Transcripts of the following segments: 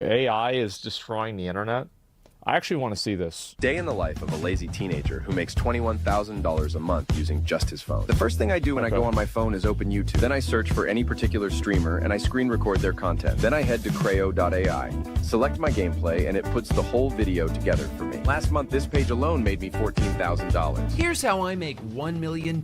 AI is destroying the internet. I actually want to see this. Day in the life of a lazy teenager who makes $21,000 a month using just his phone. The first thing I do when I go on my phone is open YouTube. Then I search for any particular streamer and I screen record their content. Then I head to Creo.ai, select my gameplay, and it puts the whole video together for me. Last month, this page alone made me $14,000. Here's how I make $1 million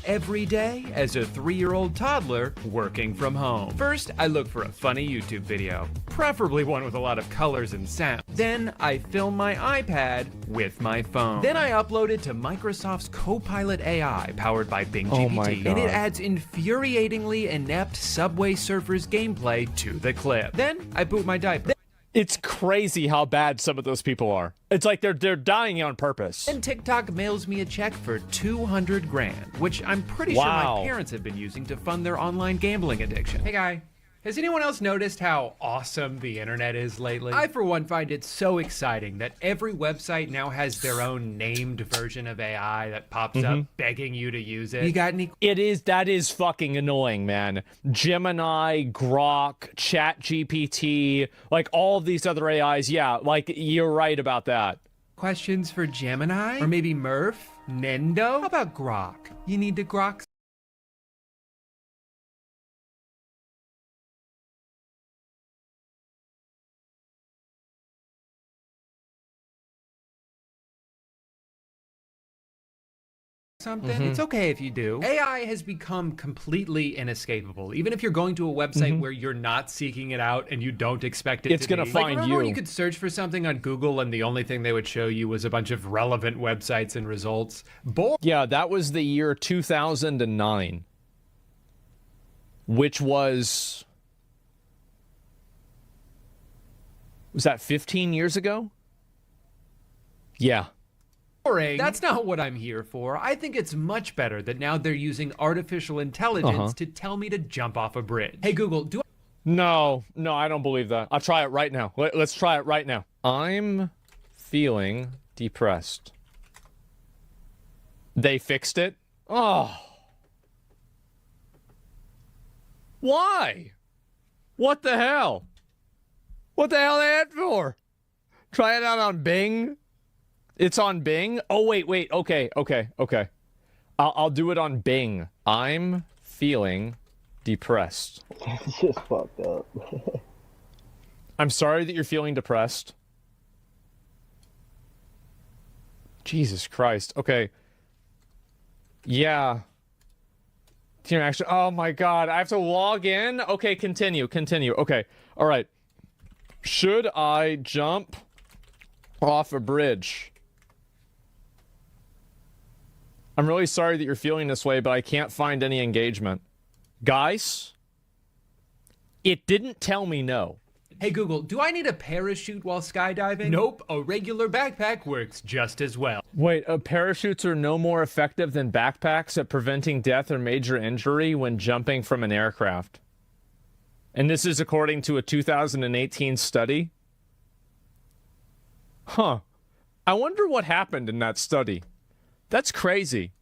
every day as a 3-year-old toddler working from home. First, I look for a funny YouTube video, preferably one with a lot of colors and sound. Then I film my iPad with my phone. Then I upload it to Microsoft's Copilot AI powered by Bing Oh my GPT. God. And it adds infuriatingly inept Subway Surfers gameplay to the clip. Then I boot my diaper. It's crazy how bad some of those people are. It's like they're dying on purpose. Then TikTok mails me a check for 200 grand, which I'm pretty sure my Wow. parents have been using to fund their online gambling addiction. Hey guy, has anyone else noticed how awesome the internet is lately? I, for one, find it so exciting that every website now has their own named version of AI that pops up begging you to use it. You got any That is fucking annoying, man. Gemini, Grok, ChatGPT, like all of these other AIs, yeah, like you're right about that. questions for Gemini? Or maybe Murph? Nendo? How about Grok? You need to Grok something? It's okay if you do. AI has become completely inescapable. Even if you're going to a website where you're not seeking it out and you don't expect it It's to gonna be. find remember when you. you could search for something on Google and the only thing they would show you was a bunch of relevant websites and results? Yeah, that was the year 2009, which was that 15 years ago? Yeah. Boring. That's not what I'm here for. I think it's much better that now they're using artificial intelligence to tell me to jump off a bridge. Hey Google, do No, I don't believe that. I'll try it right now. Let's try it right now. I'm feeling depressed. They fixed it? Oh. Why? What the hell? What the hell they had for? Try it out on Bing? It's on Bing? Oh, wait. Okay. I'll do it on Bing. I'm feeling depressed. It's just fucked up. I'm sorry that you're feeling depressed. Jesus Christ. Okay. Yeah. Actually, oh my God. I have to log in? Okay, continue. Okay. All right. Should I jump off a bridge? I'm really sorry that you're feeling this way, but I can't find any engagement. Guys, it didn't tell me no. Hey Google, do I need a parachute while skydiving? Nope, a regular backpack works just as well. Wait, parachutes are no more effective than backpacks at preventing death or major injury when jumping from an aircraft. And this is according to a 2018 study? Huh. I wonder what happened in that study. That's crazy.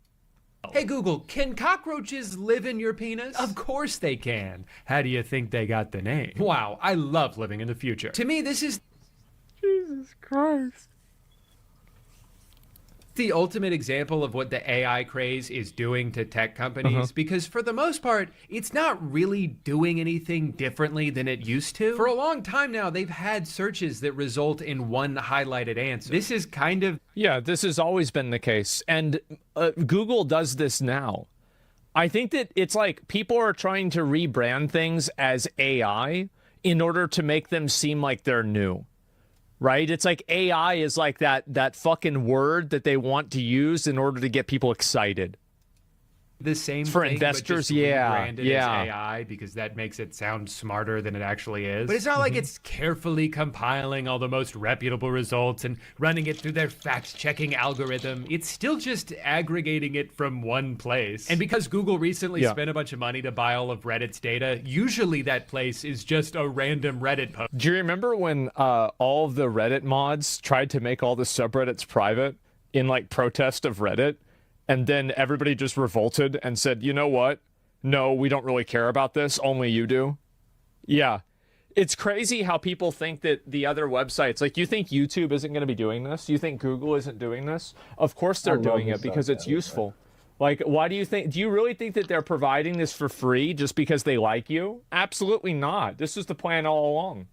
Hey Google, can cockroaches live in your penis? Of course they can. How do you think they got the name? Wow, I love living in the future. To me, this is Jesus Christ. the ultimate example of what the AI craze is doing to tech companies, because for the most part, it's not really doing anything differently than it used to. For a long time now, they've had searches that result in one highlighted answer. This is kind of... Yeah, this has always been the case. And Google does this now. I think that it's like people are trying to rebrand things as AI in order to make them seem like they're new. Right? It's like AI is like that fucking word that they want to use in order to get people excited. the same For thing, investors, but just yeah, rebranded yeah. as AI because that makes it sound smarter than it actually is. But it's not like it's carefully compiling all the most reputable results and running it through their fact-checking algorithm. It's still just aggregating it from one place. And because Google recently spent a bunch of money to buy all of Reddit's data, usually that place is just a random Reddit post. Do you remember when all of the Reddit mods tried to make all the subreddits private in like protest of Reddit? And then everybody just revolted and said, you know what? No, we don't really care about this. Only you do. Yeah. It's crazy how people think that the other websites, like, you think YouTube isn't going to be doing this? You think Google isn't doing this? Of course they're doing it because it's useful. Like, why do you really think that they're providing this for free just because they like you? Absolutely not. This was the plan all along.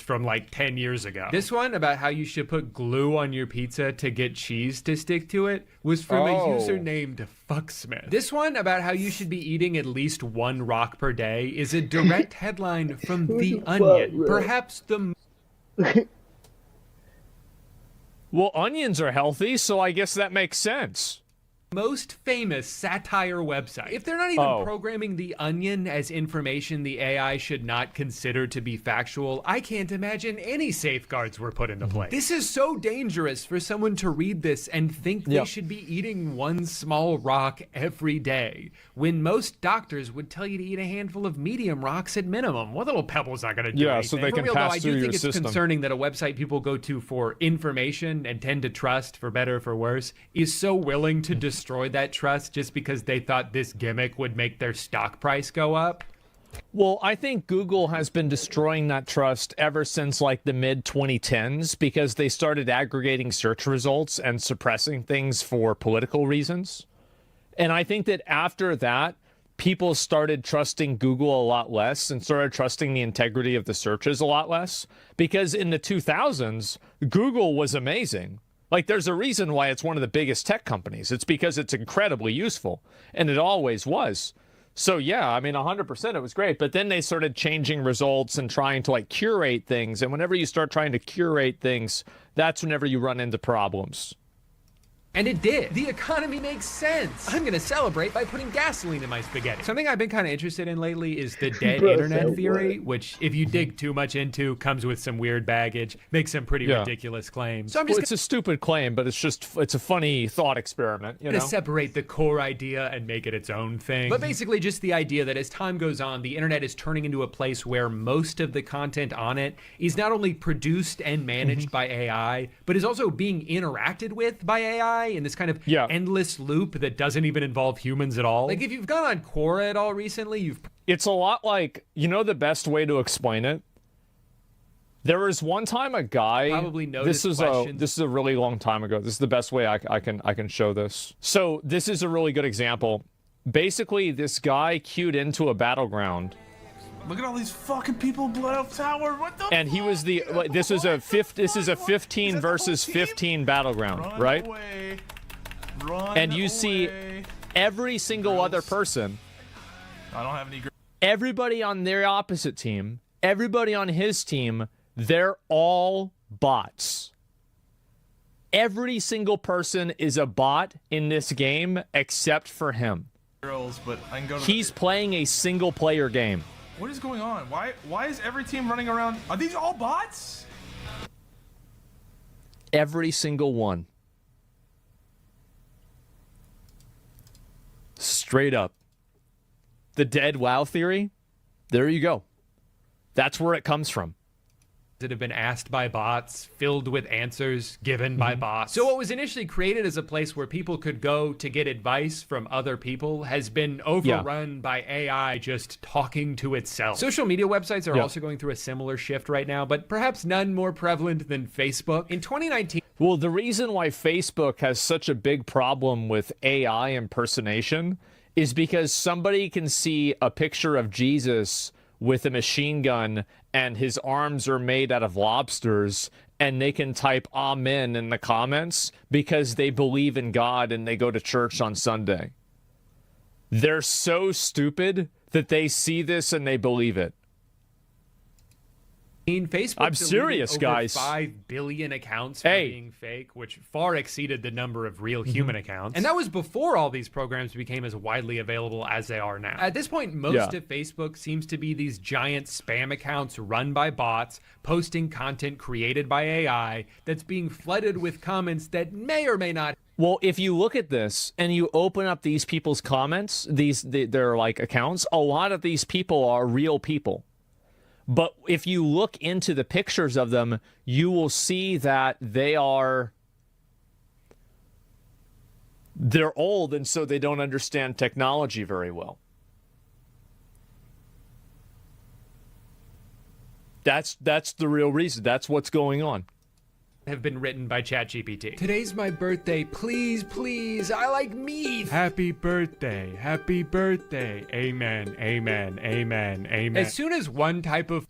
From like 10 years ago. This one about how you should put glue on your pizza to get cheese to stick to it was from a user named Fucksmith. This one about how you should be eating at least one rock per day is a direct headline from The Onion. Perhaps the... Well, onions are healthy, so I guess that makes sense. Most famous satire website. If they're not even programming The Onion as information the AI should not consider to be factual, I can't imagine any safeguards were put into place. This is so dangerous for someone to read this and think they should be eating one small rock every day, when most doctors would tell you to eat a handful of medium rocks at minimum. One little pebble's not going to do anything. So they for can real, pass though, through I do your think it's concerning that a website people go to for information and tend to trust, for better or for worse, is so willing to destroy that trust just because they thought this gimmick would make their stock price go up. Well, I think Google has been destroying that trust ever since like the mid 2010s because they started aggregating search results and suppressing things for political reasons. And I think that after that, people started trusting Google a lot less and started trusting the integrity of the searches a lot less, because in the 2000s, Google was amazing. Like, there's a reason why it's one of the biggest tech companies. It's because it's incredibly useful, and it always was. So, yeah, I mean, 100% it was great. But then they started changing results and trying to, like, curate things. And whenever you start trying to curate things, that's whenever you run into problems. And it did. The economy makes sense. I'm going to celebrate by putting gasoline in my spaghetti. Something I've been kind of interested in lately is the dead internet theory, which, if you dig too much into, comes with some weird baggage, makes some pretty ridiculous claims. So I'm just it's a stupid claim, but it's a funny thought experiment, you know? To separate the core idea and make it its own thing. But basically just the idea that as time goes on, the internet is turning into a place where most of the content on it is not only produced and managed by AI, but is also being interacted with by AI in this kind of endless loop that doesn't even involve humans at all. Like, if you've gone on Quora at all recently, It's a lot like, you know, the best way to explain it? There was one time a guy... Probably noticed questions. This is a really long time ago. This is the best way I can show this. So this is a really good example. Basically, this guy queued into a battleground. Look at all these fucking people blown up tower. What the And he was the this is a 15 versus 15 battleground, right? And you see every single other person. I don't have any. Everybody on their opposite team, everybody on his team, they're all bots. Every single person is a bot in this game except for him. Girls, but I can go to He's playing a single player game. What is going on? Why is every team running around? Are these all bots? Every single one. Straight up. The dead WoW theory, there you go. That's where it comes from. That have been asked by bots, filled with answers given by bots. So what was initially created as a place where people could go to get advice from other people has been overrun by AI just talking to itself. Social media websites are also going through a similar shift right now, but perhaps none more prevalent than Facebook. In 2019... Well, the reason why Facebook has such a big problem with AI impersonation is because somebody can see a picture of Jesus with a machine gun and his arms are made out of lobsters, and they can type amen in the comments because they believe in God and they go to church on Sunday. They're so stupid that they see this and they believe it. Facebook I'm serious, over guys. 5 billion accounts for being fake, which far exceeded the number of real human accounts. And that was before all these programs became as widely available as they are now. At this point, most of Facebook seems to be these giant spam accounts run by bots, posting content created by AI that's being flooded with comments that may or may not. Well, if you look at this and you open up these people's comments, their like accounts, a lot of these people are real people. But if you look into the pictures of them, you will see that they're old, and so they don't understand technology very well. That's the real reason. That's what's going on. Have been written by ChatGPT. Today's my birthday. Please, please. I like meat. Happy birthday. Happy birthday. Amen. Amen. Amen. Amen. As soon as one type of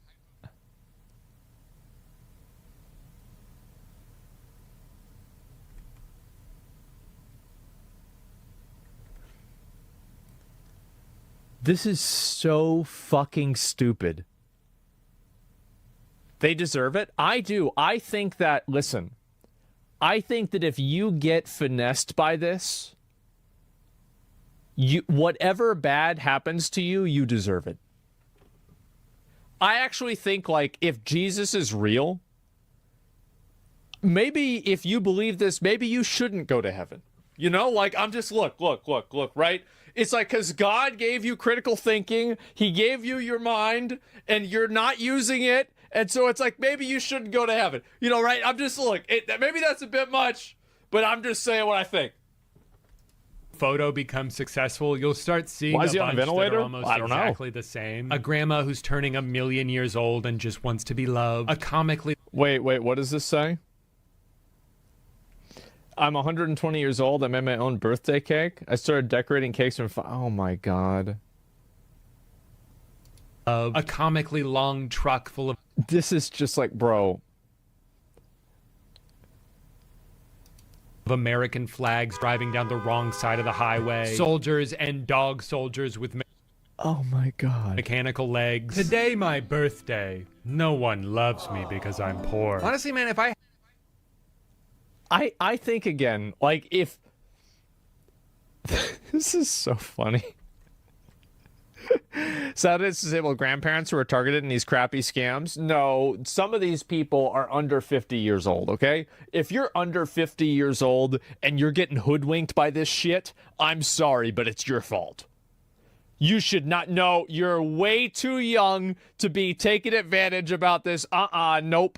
This is so fucking stupid. They deserve it. I do. I think that, listen, I think that if you get finessed by this, whatever bad happens to you, you deserve it. I actually think, like, if Jesus is real, maybe if you believe this, maybe you shouldn't go to heaven. You know, like, I'm just, look, right? It's like, because God gave you critical thinking, he gave you your mind, and you're not using it. And so it's like, maybe you shouldn't go to heaven. You know, right? I'm just, look, maybe that's a bit much, but I'm just saying what I think. Photo becomes successful, you'll start seeing Why is he a on a bunch that ventilator? are almost I don't know. exactly the same. A grandma who's turning 1,000,000 years old and just wants to be loved. A comically... Wait, what does this say? I'm 120 years old. I made my own birthday cake. I started decorating cakes from... Oh, my God. A comically long truck full of... This is just like, bro. American flags driving down the wrong side of the highway. Soldiers and dog soldiers with Oh, my God. mechanical legs. Today, my birthday. No one loves me because I'm poor. Honestly, man, if I think, again, like, if... This is so funny. Saturday disabled grandparents who are targeted in these crappy scams. No, some of these people are under 50 years old, okay? If you're under 50 years old and you're getting hoodwinked by this shit, I'm sorry, but it's your fault. You should not know. You're way too young to be taking advantage about this. Nope.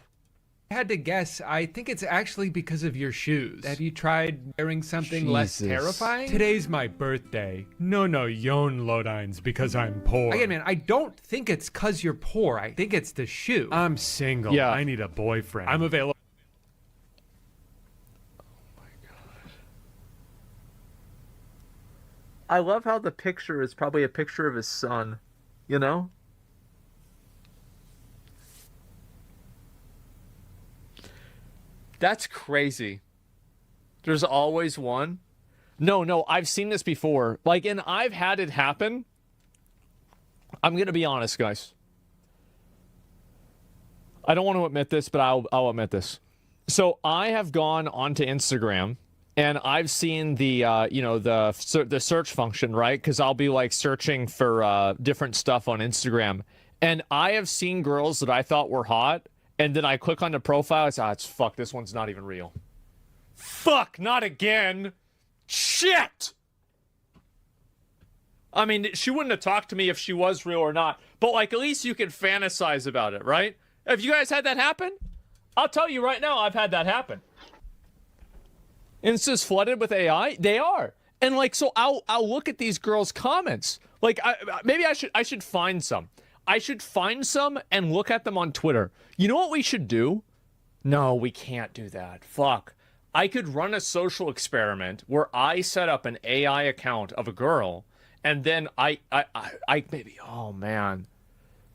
I had to guess, I think it's actually because of your shoes. Have you tried wearing something less Jesus. terrifying? Today's my birthday. No, yon lodines because I'm poor. Again, man, I don't think it's cause you're poor. I think it's the shoe. I'm single. Yeah. I need a boyfriend. I'm available. I love how the picture is probably a picture of his son, you know? That's crazy. There's always one. No, I've seen this before. Like, and I've had it happen. I'm going to be honest, guys. I don't want to admit this, but I'll admit this. So I have gone onto Instagram and I've seen the, the search function, right? Because I'll be like searching for different stuff on Instagram. And I have seen girls that I thought were hot. And then I click on the profile. It's fuck, this one's not even real. Fuck, not again. Shit. I mean, she wouldn't have talked to me if she was real or not. But, like, at least you can fantasize about it, right? Have you guys had that happen? I'll tell you right now, I've had that happen. Insta's flooded with AI? They are. And, like, so I'll look at these girls' comments. Like, maybe I should find some. I should find some and look at them on Twitter. You know what we should do? No, we can't do that. Fuck. I could run a social experiment where I set up an AI account of a girl, and then I maybe, oh man.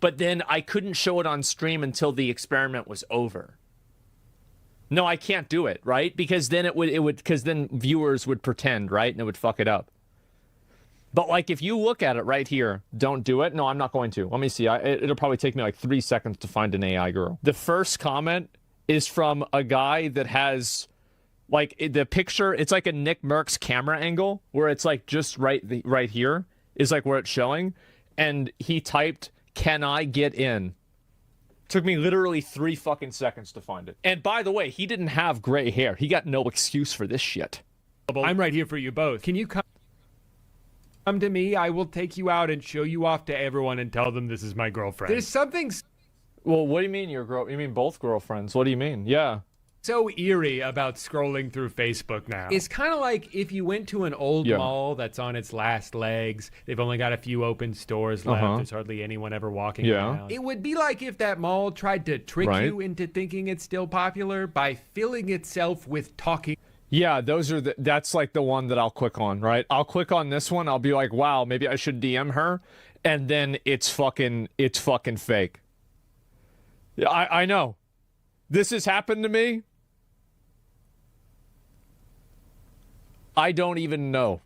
But then I couldn't show it on stream until the experiment was over. No, I can't do it, right? Because then because then viewers would pretend, right? And it would fuck it up. But, like, if you look at it right here, don't do it. No, I'm not going to. Let me see. It'll probably take me, like, 3 seconds to find an AI girl. The first comment is from a guy that has, like, the picture. It's like a Nick Merckx camera angle where it's, like, just right here is, like, where it's showing. And he typed, "Can I get in?" Took me literally 3 fucking seconds to find it. And, by the way, he didn't have gray hair. He got no excuse for this shit. I'm right here for you both. Can you come to me? I will take you out and show you off to everyone and tell them this is my girlfriend. There's something Well, what do you mean your girl? You mean both girlfriends? What do you mean? Yeah. so eerie about scrolling through Facebook now. It's kind of like if you went to an old mall that's on its last legs, they've only got a few open stores left, there's hardly anyone ever walking around. It would be like if that mall tried to trick you into thinking it's still popular by filling itself with talking. Yeah, that's like the one that I'll click on, right? I'll click on this one, I'll be like, wow, maybe I should DM her, and then it's fucking fake. Yeah, I know. This has happened to me. I don't even know.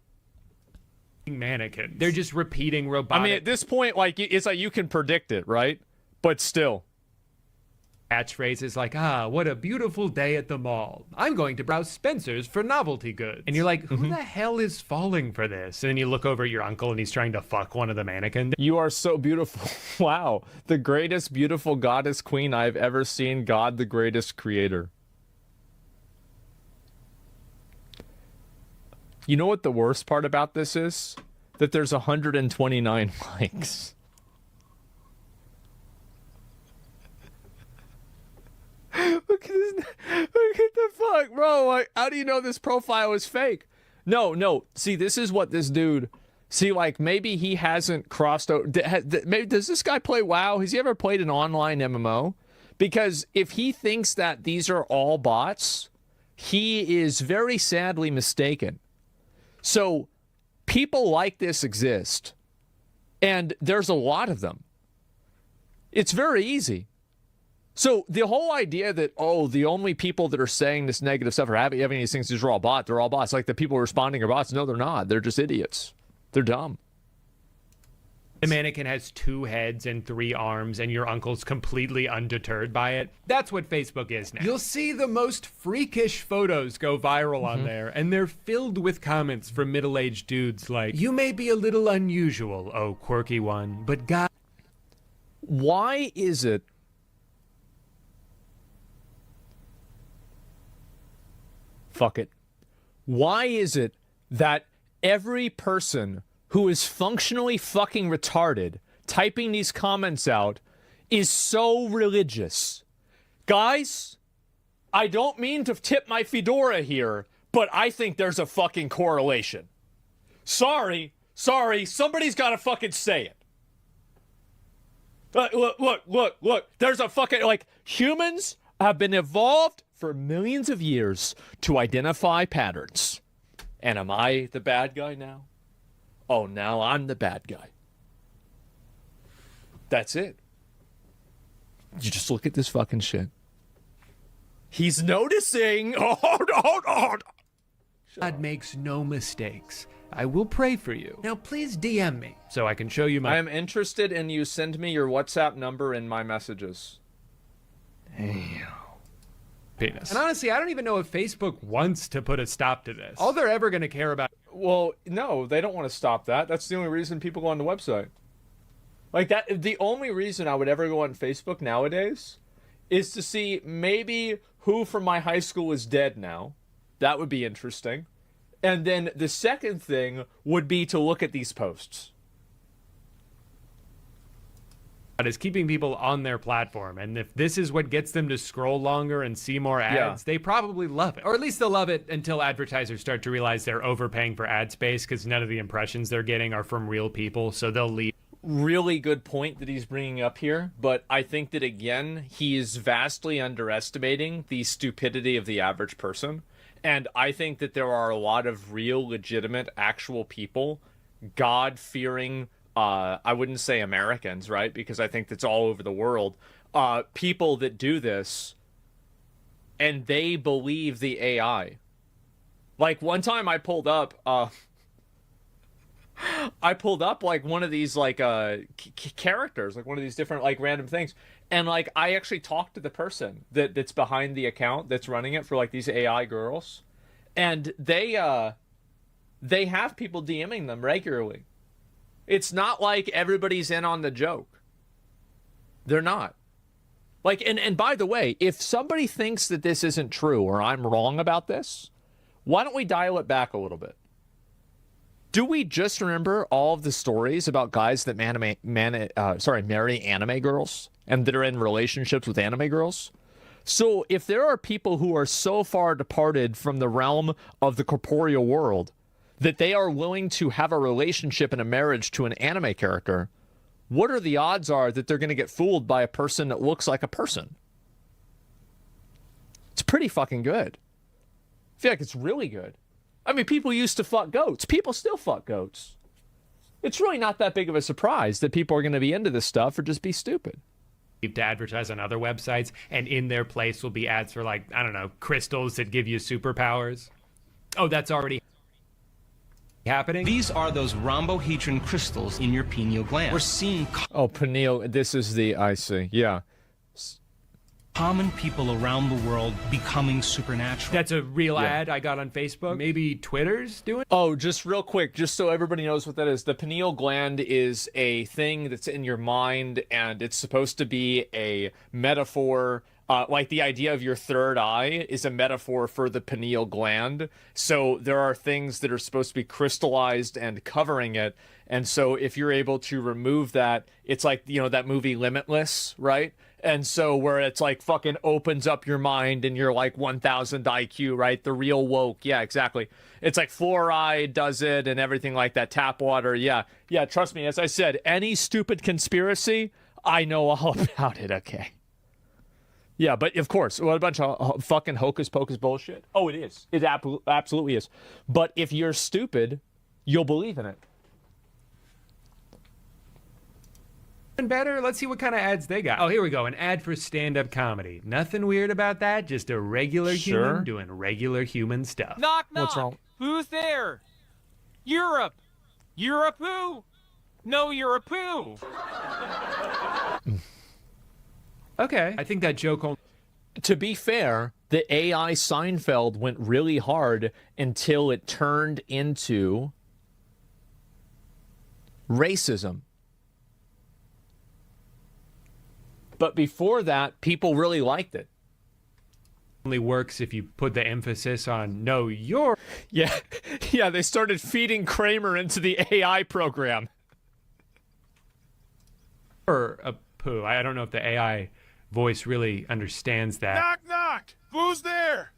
Mannequins. They're just repeating robotic. I mean, at this point, like, it's like you can predict it, right? But still. Catchphrases like, what a beautiful day at the mall. I'm going to browse Spencer's for novelty goods. And you're like, who the hell is falling for this? And then you look over at your uncle and he's trying to fuck one of the mannequins. You are so beautiful. Wow. The greatest beautiful goddess queen I've ever seen. God, the greatest creator. You know what the worst part about this is? That there's 129 likes. Look at this. Look at the fuck, bro. Like, how do you know this profile is fake? No. See, this is what this dude. See, like, maybe he hasn't crossed over. Maybe does this guy play WoW? Has he ever played an online MMO? Because if he thinks that these are all bots, he is very sadly mistaken. So, people like this exist, and there's a lot of them. It's very easy. So the whole idea that, the only people that are saying this negative stuff or having these things, these are all bots. They're all bots. Like the people responding are bots. No, they're not. They're just idiots. They're dumb. The mannequin has 2 heads and 3 arms, and your uncle's completely undeterred by it. That's what Facebook is now. You'll see the most freakish photos go viral on there, and they're filled with comments from middle-aged dudes like, you may be a little unusual, oh quirky one, but God. Why is it fuck it. Why is it that every person who is functionally fucking retarded typing these comments out is so religious? Guys, I don't mean to tip my fedora here, but I think there's a fucking correlation. Sorry, somebody's got to fucking say it. Look, there's a fucking, like, humans have been evolved for millions of years to identify patterns. And am I the bad guy now? Oh, now I'm the bad guy. That's it. You just look at this fucking shit. He's noticing. Oh. God makes no mistakes. I will pray for you. Now please DM me so I can show you my... I am interested in you. Send me your WhatsApp number in my messages. Damn. Penis. And honestly, I don't even know if Facebook wants to put a stop to this. All they're ever going to care about... Well, no, they don't want to stop that. That's the only reason people go on the website. Like that, the only reason I would ever go on Facebook nowadays is to see maybe who from my high school is dead now. That would be interesting. And then the second thing would be to look at these posts. Is keeping people on their platform, and if this is what gets them to scroll longer and see more ads, they probably love it. Or at least they'll love it until advertisers start to realize they're overpaying for ad space because none of the impressions they're getting are from real people, so they'll leave. Really good point that he's bringing up here, but I think that, again, he is vastly underestimating the stupidity of the average person, and I think that there are a lot of real, legitimate, actual people, God-fearing, I wouldn't say Americans, right? Because I think that's all over the world. People that do this, and they believe the AI. Like, one time I pulled up like one of these like characters, like one of these different like random things, and like I actually talked to the person that's behind the account that's running it for like these AI girls, and they have people DMing them regularly. It's not like everybody's in on the joke. They're not. Like, and by the way, if somebody thinks that this isn't true or I'm wrong about this, why don't we dial it back a little bit? Do we just remember all of the stories about guys that marry anime girls and that are in relationships with anime girls? So if there are people who are so far departed from the realm of the corporeal world that they are willing to have a relationship and a marriage to an anime character, what are the odds are that they're going to get fooled by a person that looks like a person? It's pretty fucking good. I feel like it's really good. I mean, people used to fuck goats. People still fuck goats. It's really not that big of a surprise that people are going to be into this stuff or just be stupid. To advertise on other websites, and in their place will be ads for, like, I don't know, crystals that give you superpowers. Oh, that's already happening? These are those rhombohedron crystals in your pineal gland. We're seeing Oh, pineal. This is the, I see. Yeah. common people around the world becoming supernatural. That's a real ad I got on Facebook. Maybe Twitter's doing? Oh, just real quick, just so everybody knows what that is. The pineal gland is a thing that's in your mind, and it's supposed to be a metaphor. Like the idea of your third eye is a metaphor for the pineal gland. So there are things that are supposed to be crystallized and covering it. And so if you're able to remove that, it's like, you know, that movie Limitless, right? And so where it's like fucking opens up your mind and you're like 1000 IQ, right? The real woke. Yeah, exactly. It's like fluoride does it and everything like that. Tap water. Yeah. Yeah. Trust me. As I said, any stupid conspiracy, I know all about it. Okay. Yeah. But of course, what a bunch of fucking hocus pocus bullshit. Oh, it is. It absolutely is. But if you're stupid, you'll believe in it. Better. Let's see what kind of ads they got. Oh, here we go. An ad for stand-up comedy. Nothing weird about that. Just a regular human doing regular human stuff. Knock, knock. What's wrong? Who's there? Europe. Europe who? No, Europe who? Okay. I think that joke only... To be fair, the AI Seinfeld went really hard until it turned into racism. But before that, people really liked it. only works if you put the emphasis on no, you're... Yeah, yeah, they started feeding Kramer into the AI program. Or a poo. I don't know if the AI voice really understands that. Knock, knock. Who's there?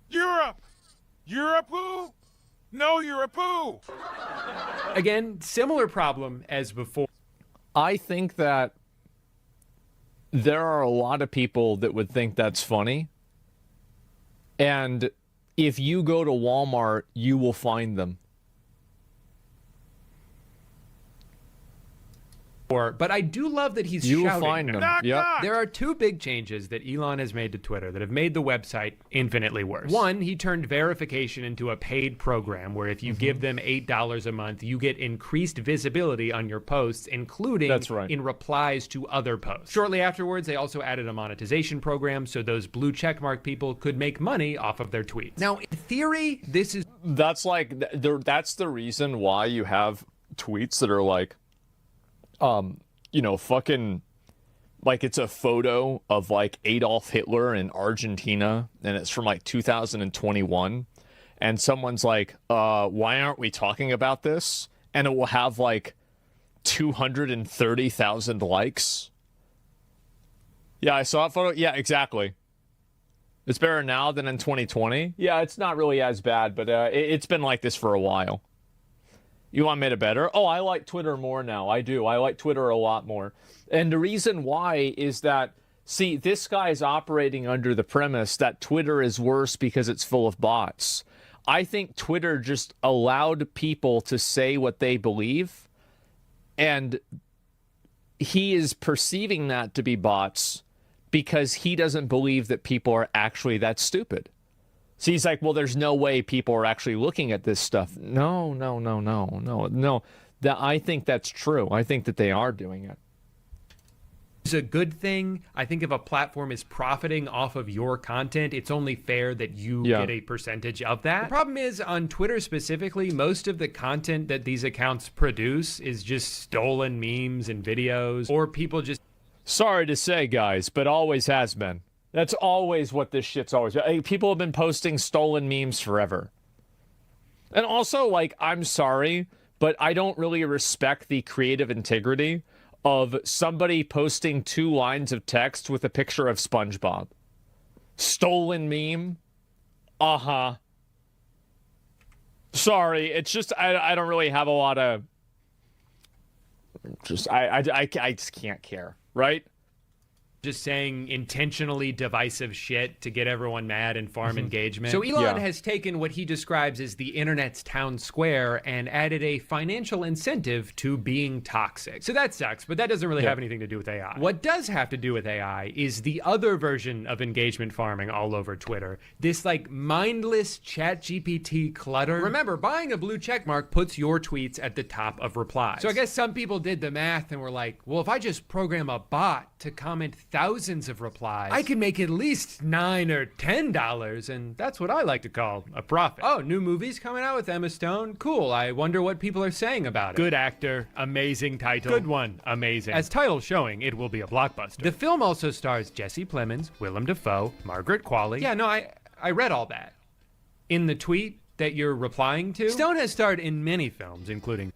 Europe. Europe who? No, Europe who? Again, similar problem as before. I think that there are a lot of people that would think that's funny. And if you go to Walmart, you will find them. But I do love that he's You will shouting. find them. Knock, Yep. knock. There are two big changes that Elon has made to Twitter that have made the website infinitely worse. One, he turned verification into a paid program where if you give them $8 a month, you get increased visibility on your posts, including That's right. in replies to other posts. Shortly afterwards, they also added a monetization program so those blue checkmark people could make money off of their tweets. Now, in theory, this is... That's like, that's the reason why you have tweets that are like, you know, fucking, like it's a photo of like Adolf Hitler in Argentina and it's from like 2021 and someone's like, why aren't we talking about this? And it will have like 230,000 likes. Yeah, I saw that photo. Yeah, exactly. It's better now than in 2020. Yeah, it's not really as bad, but it's been like this for a while. You want me to better? Oh, I like Twitter more now. I do. I like Twitter a lot more. And the reason why is that, see, this guy is operating under the premise that Twitter is worse because it's full of bots. I think Twitter just allowed people to say what they believe, and he is perceiving that to be bots because he doesn't believe that people are actually that stupid. So he's like, well, there's no way people are actually looking at this stuff. No. I think that's true. I think that they are doing it. It's a good thing. I think if a platform is profiting off of your content, it's only fair that you get a percentage of that. The problem is, on Twitter specifically, most of the content that these accounts produce is just stolen memes and videos, or people just... Sorry to say, guys, but always has been. That's always what this shit's always been. People have been posting stolen memes forever. And also, like, I'm sorry, but I don't really respect the creative integrity of somebody posting 2 lines of text with a picture of SpongeBob. Stolen meme. Uh-huh. Sorry, it's just I don't really have a lot of just I just can't care, right? Just saying intentionally divisive shit to get everyone mad and farm engagement. So Elon Yeah. has taken what he describes as the internet's town square and added a financial incentive to being toxic. So that sucks, but that doesn't really have anything to do with AI. What does have to do with AI is the other version of engagement farming all over Twitter. This like mindless ChatGPT clutter. Remember, buying a blue checkmark puts your tweets at the top of replies. So I guess some people did the math and were like, well, if I just program a bot to comment thousands of replies, I can make at least $9 or $10, and that's what I like to call a profit. Oh, new movies coming out with Emma Stone? Cool, I wonder what people are saying about it. Good actor, amazing title. Good one, amazing. As title's showing, it will be a blockbuster. The film also stars Jesse Plemons, Willem Dafoe, Margaret Qualley. Yeah, no, I read all that. In the tweet that you're replying to, Stone has starred in many films, including...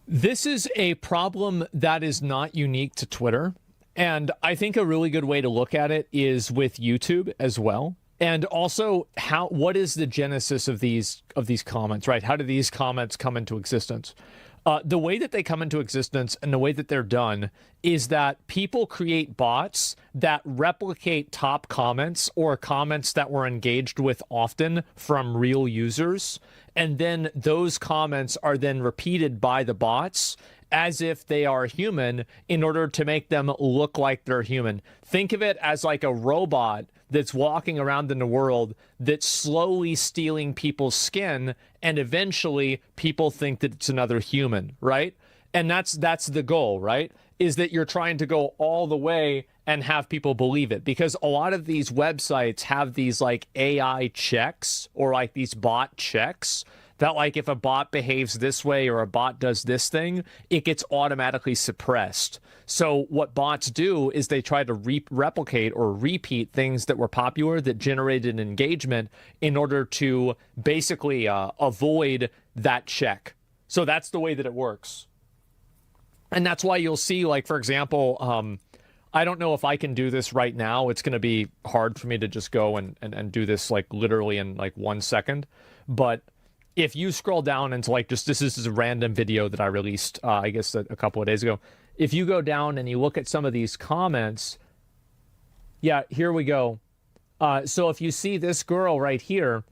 This is a problem that is not unique to Twitter. And I think a really good way to look at it is with YouTube as well. And also what is the genesis of these comments, right? How do these comments come into existence? The way that they come into existence and the way that they're done is that people create bots that replicate top comments or comments that were engaged with often from real users. And then those comments are then repeated by the bots as if they are human in order to make them look like they're human. Think of it as like a robot that's walking around in the world that's slowly stealing people's skin, and eventually people think that it's another human, right? And that's the goal, right? Is that you're trying to go all the way and have people believe it, because a lot of these websites have these like AI checks or like these bot checks that like if a bot behaves this way or a bot does this thing, it gets automatically suppressed. So what bots do is they try to replicate or repeat things that were popular that generated engagement in order to basically avoid that check. So that's the way that it works. And that's why you'll see, like, for example, I don't know if I can do this right now. It's going to be hard for me to just go and do this like literally in like 1 second. But if you scroll down into like just this is a random video that I released, I guess a couple of days ago. If you go down and you look at some of these comments, yeah, here we go. So if you see this girl right here,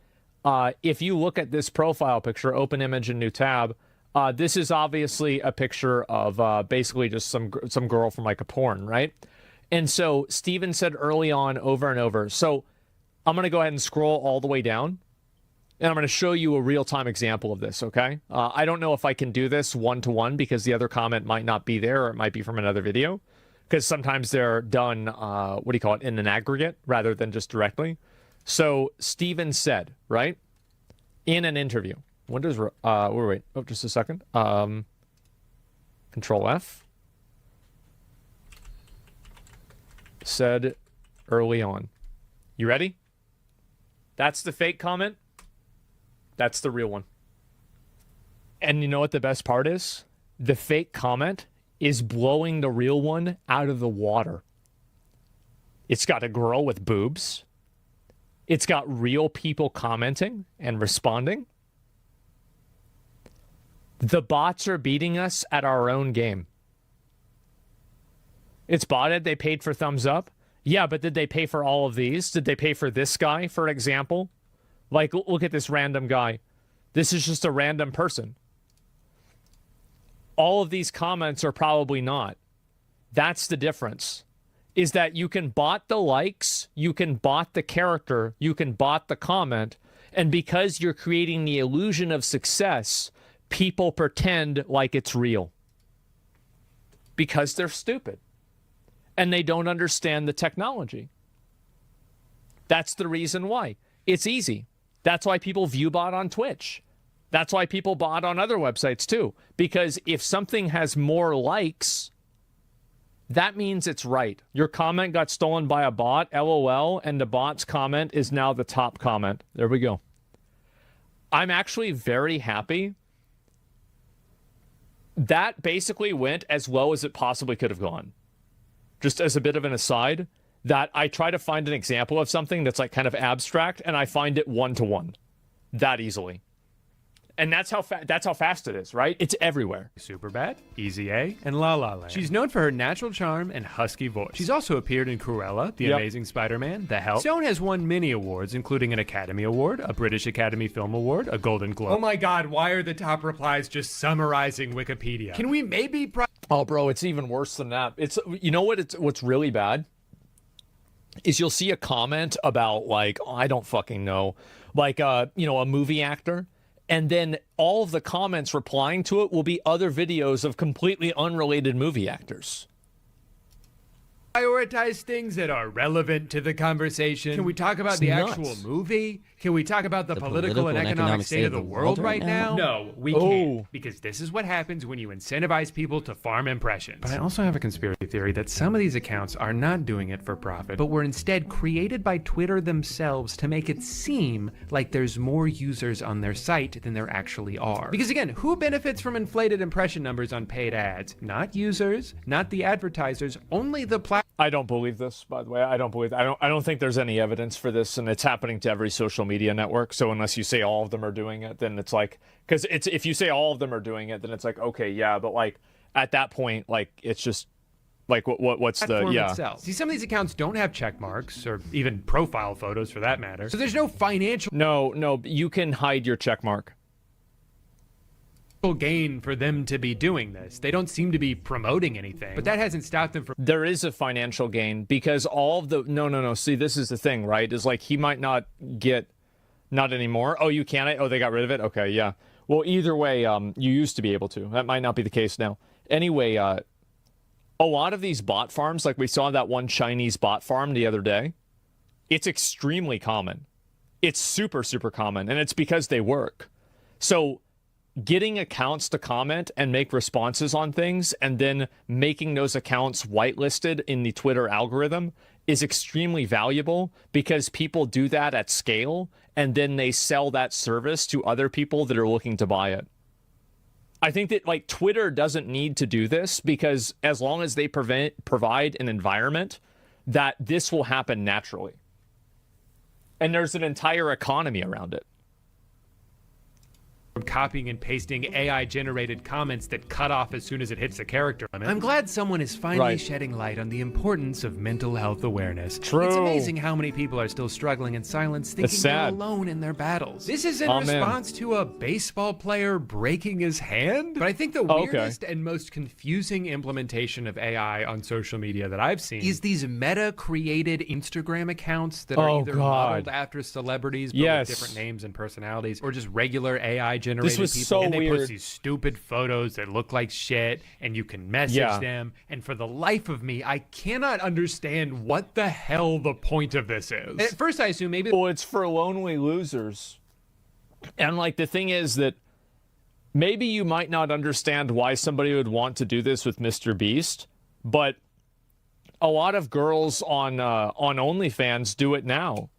if you look at this profile picture, open image and new tab, this is obviously a picture of basically just some girl from like a porn, right? And so Steven said early on over and over. So I'm going to go ahead and scroll all the way down. And I'm going to show you a real-time example of this, okay? I don't know if I can do this one-to-one because the other comment might not be there, or it might be from another video. Because sometimes they're done, in an aggregate rather than just directly. So Steven said, right, in an interview. When does, wait, just a second. Control F. Said early on. You ready? That's the fake comment. That's the real one. And you know what the best part is? The fake comment is blowing the real one out of the water. It's got a girl with boobs. It's got real people commenting and responding. The bots are beating us at our own game. It's botted. They paid for thumbs up. Yeah, but did they pay for all of these? Did they pay for this guy, for example? Like, look at this random guy. This is just a random person. All of these comments are probably not. That's the difference. Is that you can bot the likes, you can bot the character, you can bot the comment, and because you're creating the illusion of success, people pretend like it's real. Because they're stupid. And they don't understand the technology. That's the reason why. It's easy. That's why people view bot on Twitch. That's why people bot on other websites too. Because if something has more likes, that means it's right. Your comment got stolen by a bot, LOL, and the bot's comment is now the top comment. There we go. I'm actually very happy. That basically went as low as it possibly could have gone. Just as a bit of an aside, that I try to find an example of something that's like kind of abstract, and I find it one-to-one that easily. And that's how fast it is, right? It's everywhere. Superbad, Easy A, and La La Land. She's known for her natural charm and husky voice. She's also appeared in Cruella, The Amazing Spider-Man, The Help. Stone has won many awards, including an Academy Award, a British Academy Film Award, a Golden Globe. Oh my god, why are the top replies just summarizing Wikipedia? Can we maybe... Oh, bro, it's even worse than that. It's, you know what? What's really bad is you'll see a comment about, like, oh, I don't fucking know, like, a movie actor. And then all of the comments replying to it will be other videos of completely unrelated movie actors. Prioritize things that are relevant to the conversation. Can we talk about the actual movie? Can we talk about the political and economic state of the world right now? No, we can't. Because this is what happens when you incentivize people to farm impressions. But I also have a conspiracy theory that some of these accounts are not doing it for profit, but were instead created by Twitter themselves to make it seem like there's more users on their site than there actually are. Because again, who benefits from inflated impression numbers on paid ads? Not users, not the advertisers, only the platform. I don't believe this, by the way. I don't think there's any evidence for this, and it's happening to every social media network. So unless you say all of them are doing it, then it's like, because if you say all of them are doing it, then it's like, okay, yeah, but like at that point, like it's just like what's the itself. See, some of these accounts don't have check marks or even profile photos for that matter. So there's no financial no, you can hide your check mark. Gain for them to be doing this. They don't seem to be promoting anything, but that hasn't stopped them from... There is a financial gain because all of the... No. See, this is the thing, right? Is like he might not get... Not anymore. Oh, you can't? Oh, they got rid of it? Okay, yeah. Well, either way, you used to be able to. That might not be the case now. Anyway, a lot of these bot farms, like we saw that one Chinese bot farm the other day, it's extremely common. It's super, super common, and it's because they work. So... getting accounts to comment and make responses on things and then making those accounts whitelisted in the Twitter algorithm is extremely valuable because people do that at scale and then they sell that service to other people that are looking to buy it. I think that like Twitter doesn't need to do this because as long as they provide an environment that this will happen naturally. And there's an entire economy around it. From copying and pasting AI-generated comments that cut off as soon as it hits the character limit. I'm glad someone is finally shedding light on the importance of mental health awareness. True. It's amazing how many people are still struggling in silence, thinking they're alone in their battles. This is in response to a baseball player breaking his hand? But I think the weirdest and most confusing implementation of AI on social media that I've seen is these meta-created Instagram accounts that are either modeled after celebrities but with different names and personalities, or just regular AI this was people, so and they weird. post these stupid photos that look like shit, and you can message them. And for the life of me, I cannot understand what the hell the point of this is. At first, I assume maybe... Well, it's for lonely losers. And like the thing is that maybe you might not understand why somebody would want to do this with Mr. Beast, but a lot of girls on OnlyFans do it now.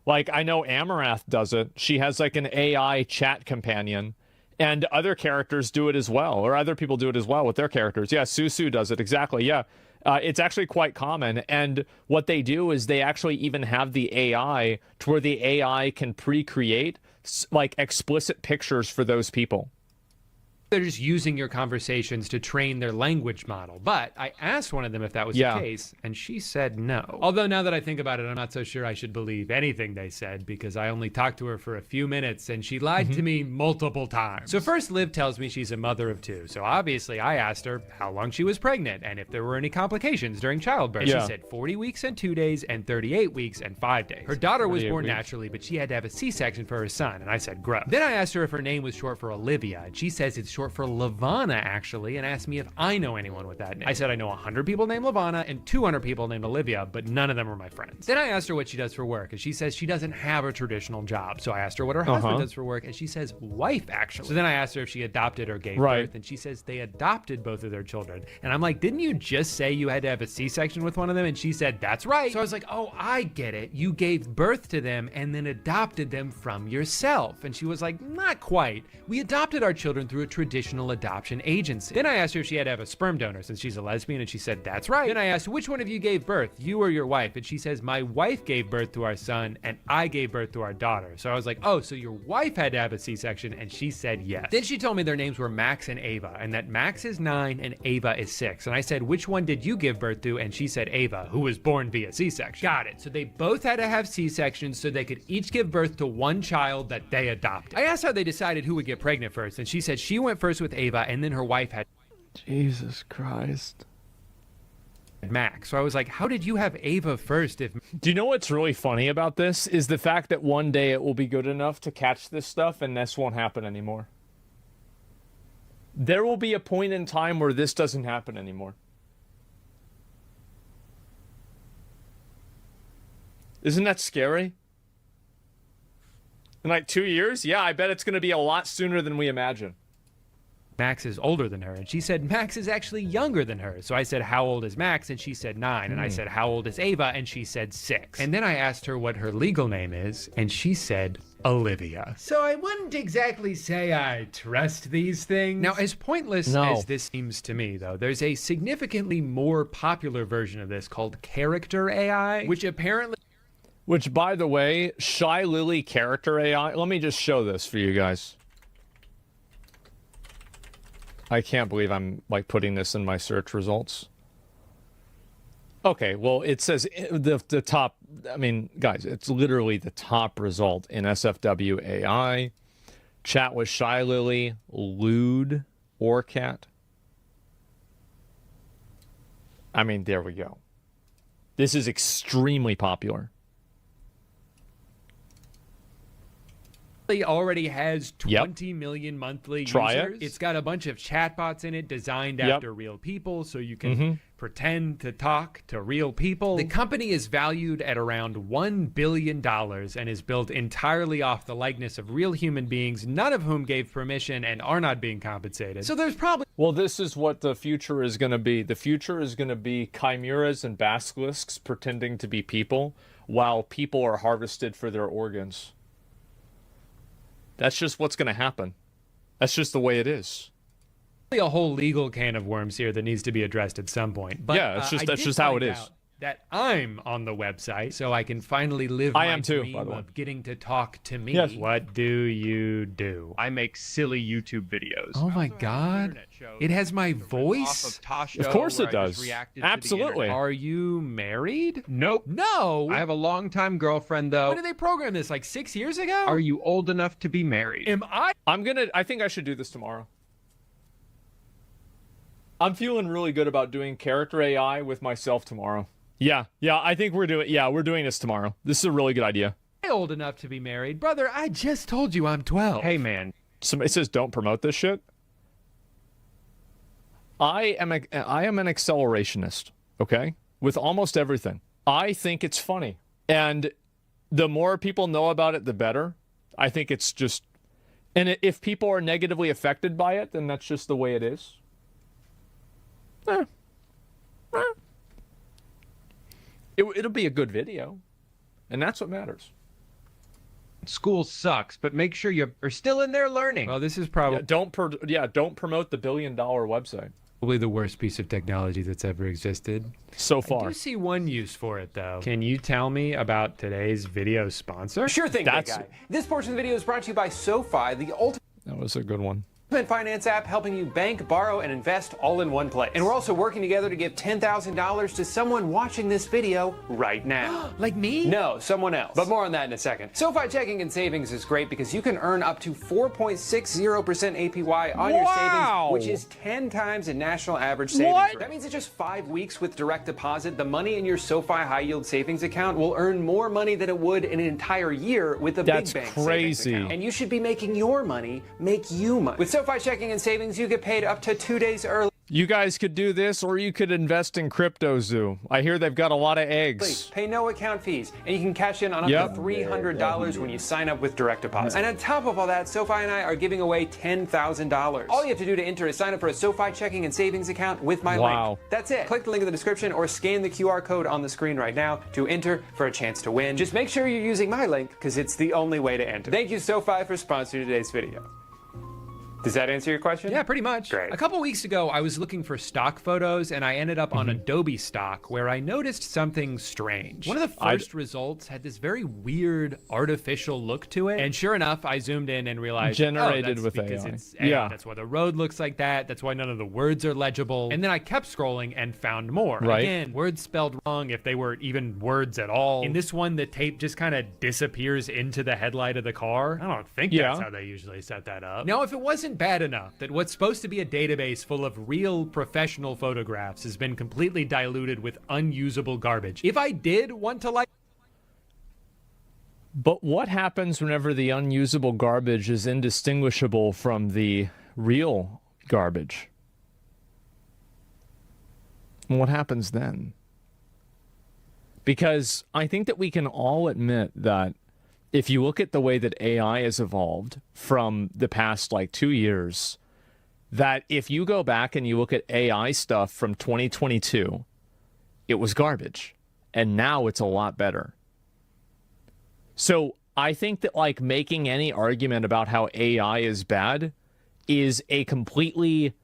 Like, I know Amarath does it. She has, like, an AI chat companion. And other characters do it as well. Or other people do it as well with their characters. Yeah, Susu does it. Exactly, yeah. It's actually quite common. And what they do is they actually even have the AI to where the AI can pre-create, like, explicit pictures for those people. They're just using your conversations to train their language model. But I asked one of them if that was the case, and she said no. Although now that I think about it, I'm not so sure I should believe anything they said, because I only talked to her for a few minutes, and she lied to me multiple times. So first, Liv tells me she's a mother of 2. So obviously, I asked her how long she was pregnant, and if there were any complications during childbirth. She said 40 weeks and 2 days, and 38 weeks and 5 days. Her daughter was born naturally, but she had to have a C-section for her son, and I said gross. Then I asked her if her name was short for Olivia, and she says it's short for Lavana, actually, and asked me if I know anyone with that name. I said I know 100 people named Lavana and 200 people named Olivia, but none of them are my friends. Then I asked her what she does for work, and she says she doesn't have a traditional job. So I asked her what her husband does for work, and she says wife, actually. So then I asked her if she adopted or gave birth, and she says they adopted both of their children. And I'm like, didn't you just say you had to have a C-section with one of them? And she said, that's right. So I was like, oh, I get it. You gave birth to them and then adopted them from yourself. And she was like, not quite. We adopted our children through a traditional traditional adoption agency. Then I asked her if she had to have a sperm donor since she's a lesbian, and she said, that's right. Then I asked, which one of you gave birth, you or your wife? And she says, my wife gave birth to our son, and I gave birth to our daughter. So I was like, oh, so your wife had to have a C-section, and she said yes. Then she told me their names were Max and Ava, and that Max is 9 and Ava is 6. And I said, which one did you give birth to? And she said Ava, who was born via C-section. Got it. So they both had to have C-sections so they could each give birth to one child that they adopted. I asked how they decided who would get pregnant first, and she said she went first with Ava, and then her wife had Jesus Christ. Max. So I was like, how did you have Ava first if... Do you know what's really funny about this? Is the fact that one day it will be good enough to catch this stuff and this won't happen anymore. There will be a point in time where this doesn't happen anymore. Isn't that scary? In like 2 years? Yeah, I bet it's going to be a lot sooner than we imagine. Max is older than her, and she said Max is actually younger than her. So I said, how old is Max? And she said 9. And I said, how old is Ava? And she said 6. And then I asked her what her legal name is, and she said Olivia. So I wouldn't exactly say I trust these things. Now, as pointless as this seems to me, though, there's a significantly more popular version of this called character AI, which apparently... Which, by the way, Shy Lily character AI... Let me just show this for you guys. I can't believe I'm, like, putting this in my search results. Okay, well, it says the top... I mean, guys, it's literally the top result in SFW AI. Chat with Shy Lily, Lewd, Orcat. I mean, there we go. This is extremely popular. Already has 20 million monthly users. It's got a bunch of chatbots in it designed after real people, so you can pretend to talk to real people. The company is valued at around $1 billion and is built entirely off the likeness of real human beings, none of whom gave permission and are not being compensated. So there's probably... Well, this is what the future is going to be. The future is going to be chimeras and basilisks pretending to be people while people are harvested for their organs. That's just what's going to happen. That's just the way it is. A whole legal can of worms here that needs to be addressed at some point. But yeah, it's just that's just how it is. That I'm on the website, so I can finally live my dream of getting to talk to me. Yes. What do you do? I make silly YouTube videos. Oh my God! It has my voice. Of course it does. Absolutely. Are you married? Nope. No. I have a longtime girlfriend though. When did they program this? Like 6 years ago? Are you old enough to be married? Am I? I think I should do this tomorrow. I'm feeling really good about doing character AI with myself tomorrow. Yeah, I think we're doing this tomorrow. This is a really good idea. Am I old enough to be married? Brother, I just told you I'm 12. Hey, man. Somebody says don't promote this shit. I am an accelerationist, okay? With almost everything. I think it's funny. And the more people know about it, the better. I think it's just... And if people are negatively affected by it, then that's just the way it is. It'll be a good video, and that's what matters. School sucks, but make sure you're still in there learning. Well, this is probably don't promote the $1 billion website. Probably the worst piece of technology that's ever existed so far. I do see one use for it, though. Can you tell me about today's video sponsor? Sure thing, big guy. This portion of the video is brought to you by SoFi, the ultimate... That was a good one. Finance app helping you bank, borrow, and invest all in one place. And we're also working together to give $10,000 to someone watching this video right now. Like me? No, someone else. But more on that in a second. SoFi Checking and Savings is great because you can earn up to 4.60% APY on your savings, which is 10 times the national average savings rate. That means in just 5 weeks with direct deposit, the money in your SoFi high yield savings account will earn more money than it would in an entire year with a big bank savings account. And you should be making your money make you money. With SoFi Checking and Savings, you get paid up to 2 days early. You guys could do this, or you could invest in Crypto Zoo. I hear they've got a lot of eggs. Pay no account fees, and you can cash in on up to $300 when you sign up with direct deposit. And on top of all that, SoFi and I are giving away $10,000. All you have to do to enter is sign up for a SoFi Checking and Savings account with my link. That's it. Click the link in the description or scan the QR code on the screen right now to enter for a chance to win. Just make sure you're using my link, because it's the only way to enter. Thank you, SoFi, for sponsoring today's video. Does that answer your question? Yeah, pretty much. Great. A couple weeks ago, I was looking for stock photos, and I ended up on Adobe Stock, where I noticed something strange. One of the first results had this very weird artificial look to it, and sure enough, I zoomed in and realized, generated that's with because AI. it's AI. Yeah. That's why the road looks like that. That's why none of the words are legible. And then I kept scrolling and found more. Right. Again, words spelled wrong if they were even words at all. In this one, the tape just kind of disappears into the headlight of the car. I don't think that's how they usually set that up. Now, if it wasn't bad enough that what's supposed to be a database full of real professional photographs has been completely diluted with unusable garbage, if I did want to But what happens whenever the unusable garbage is indistinguishable from the real garbage? What happens then? Because I think that we can all admit that if you look at the way that AI has evolved from the past 2 years, that if you go back and you look at AI stuff from 2022, it was garbage. And now it's a lot better. So I think that making any argument about how AI is bad is a completely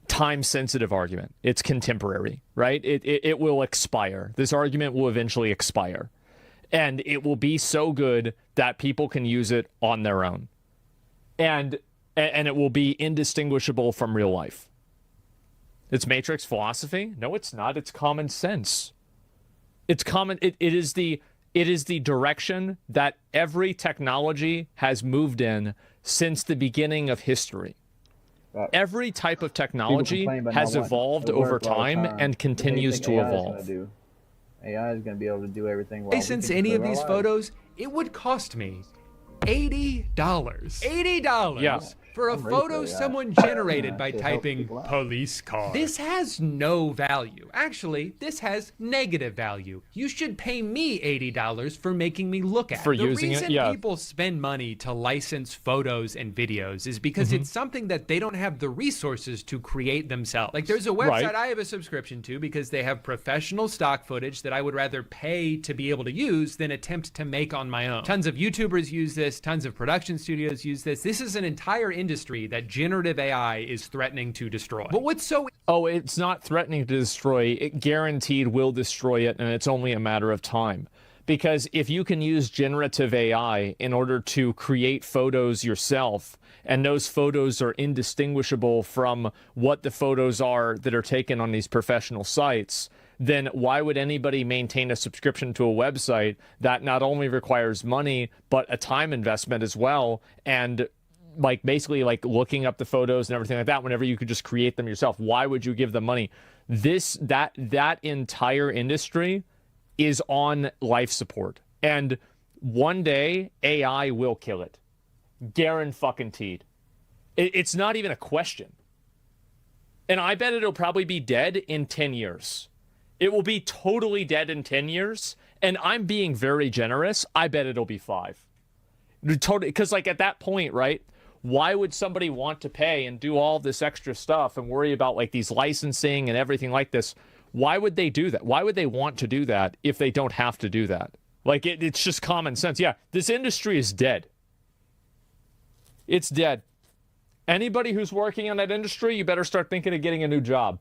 time-sensitive argument. It's contemporary, right? It will expire. This argument will eventually expire. And it will be so good that people can use it on their own. And it will be indistinguishable from real life. It's Matrix philosophy? No, it's not. It's common sense. It's common. It is the direction that every technology has moved in since the beginning of history. Every type of technology has evolved over time and continues to evolve. AI is going to be able to do everything. While license any of these photos, it would cost me $80. $80 Yeah. for a I'm ready photo for that. someone generated by To help typing people out. police car. This has no value. Actually, this has negative value. You should pay me $80 for making me look at For using it, The yeah. reason people spend money to license photos and videos is because it's something that they don't have the resources to create themselves. There's a website Right. I have a subscription to because they have professional stock footage that I would rather pay to be able to use than attempt to make on my own. Tons of YouTubers use this, tons of production studios use this. This is an entire industry that generative AI is threatening to destroy. But what's so Oh, it's not threatening to destroy. It guaranteed will destroy it, and it's only a matter of time. Because if you can use generative AI in order to create photos yourself, and those photos are indistinguishable from what the photos are that are taken on these professional sites, then why would anybody maintain a subscription to a website that not only requires money, but a time investment as well, and basically looking up the photos and everything like that whenever you could just create them yourself? Why would you give them money? That entire industry is on life support, and one day AI will kill it. Guaranteed. It's not even a question. And I bet it'll probably be dead in 10 years. It will be totally dead in 10 years, and I'm being very generous. I bet it'll be 5. Totally, because at that point, right? Why would somebody want to pay and do all this extra stuff and worry about these licensing and everything like this? Why would they do that? Why would they want to do that if they don't have to do that? It's just common sense. Yeah, this industry is dead. It's dead. Anybody who's working in that industry, you better start thinking of getting a new job.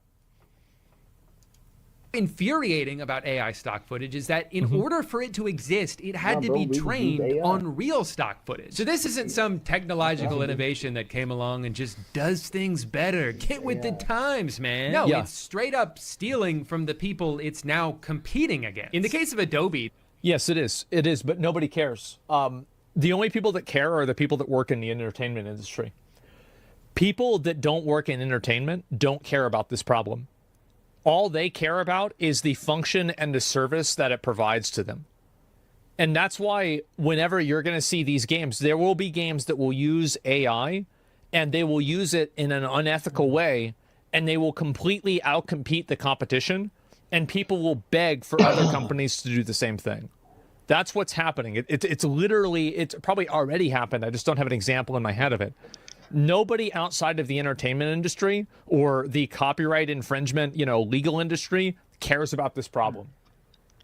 infuriating about AI stock footage is that in order for it to exist, it had to be we use trained AI. on real stock footage. So this isn't some technological innovation that came along and just does things better. Get with the times, man. No, it's straight up stealing from the people it's now competing against. In the case of Adobe, yes, it is. It is, but nobody cares. The only people that care are the people that work in the entertainment industry. People that don't work in entertainment don't care about this problem. All they care about is the function and the service that it provides to them. And that's why whenever you're going to see these games, there will be games that will use AI and they will use it in an unethical way, and they will completely outcompete the competition, and people will beg for other companies to do the same thing. That's what's happening. It's literally, it's probably already happened. I just don't have an example in my head of it. Nobody outside of the entertainment industry or the copyright infringement, legal industry cares about this problem.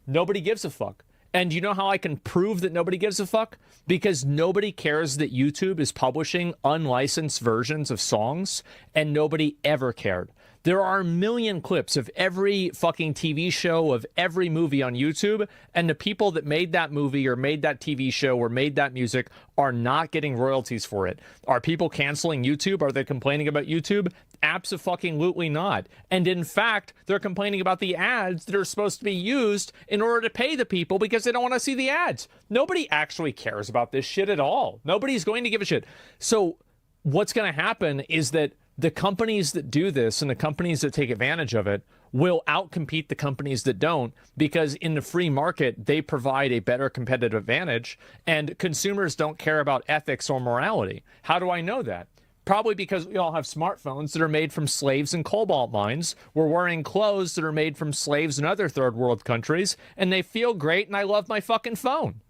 Nobody gives a fuck. And you know how I can prove that nobody gives a fuck? Because nobody cares that YouTube is publishing unlicensed versions of songs, and nobody ever cared. There are a million clips of every fucking TV show, of every movie on YouTube, and the people that made that movie or made that TV show or made that music are not getting royalties for it. Are people canceling YouTube? Are they complaining about YouTube? Abso-fucking-lutely not. And in fact, they're complaining about the ads that are supposed to be used in order to pay the people because they don't want to see the ads. Nobody actually cares about this shit at all. Nobody's going to give a shit. So what's going to happen is that the companies that do this and the companies that take advantage of it will outcompete the companies that don't, because in the free market, they provide a better competitive advantage, and consumers don't care about ethics or morality. How do I know that? Probably because we all have smartphones that are made from slaves in cobalt mines. We're wearing clothes that are made from slaves in other third world countries, and they feel great, and I love my fucking phone.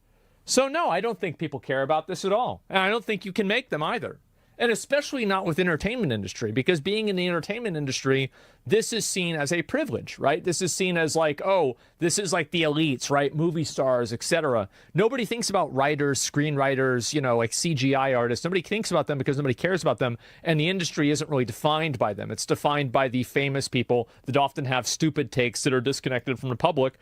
So no, I don't think people care about this at all. And I don't think you can make them either. And especially not with entertainment industry, because being in the entertainment industry, this is seen as a privilege, right? This is seen as like, oh, this is like the elites, right? Movie stars, etc. Nobody thinks about writers, screenwriters, you know, like CGI artists. Nobody thinks about them because nobody cares about them. And the industry isn't really defined by them. It's defined by the famous people that often have stupid takes that are disconnected from the public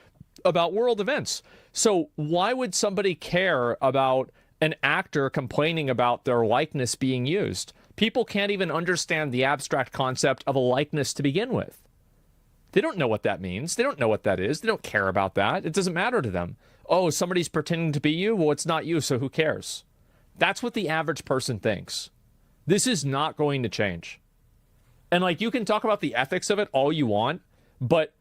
about world events. So why would somebody care about an actor complaining about their likeness being used? People can't even understand the abstract concept of a likeness to begin with. They don't know what that means. They don't know what that is. They don't care about that. It doesn't matter to them. Oh, somebody's pretending to be you? Well, it's not you, so who cares? That's what the average person thinks. This is not going to change. And like, you can talk about the ethics of it all you want, but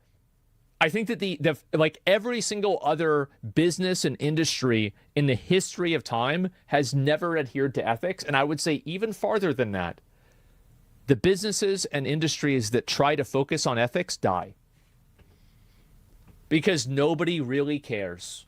I think that the like every single other business and industry in the history of time has never adhered to ethics. And I would say even farther than that, the businesses and industries that try to focus on ethics die. Because nobody really cares.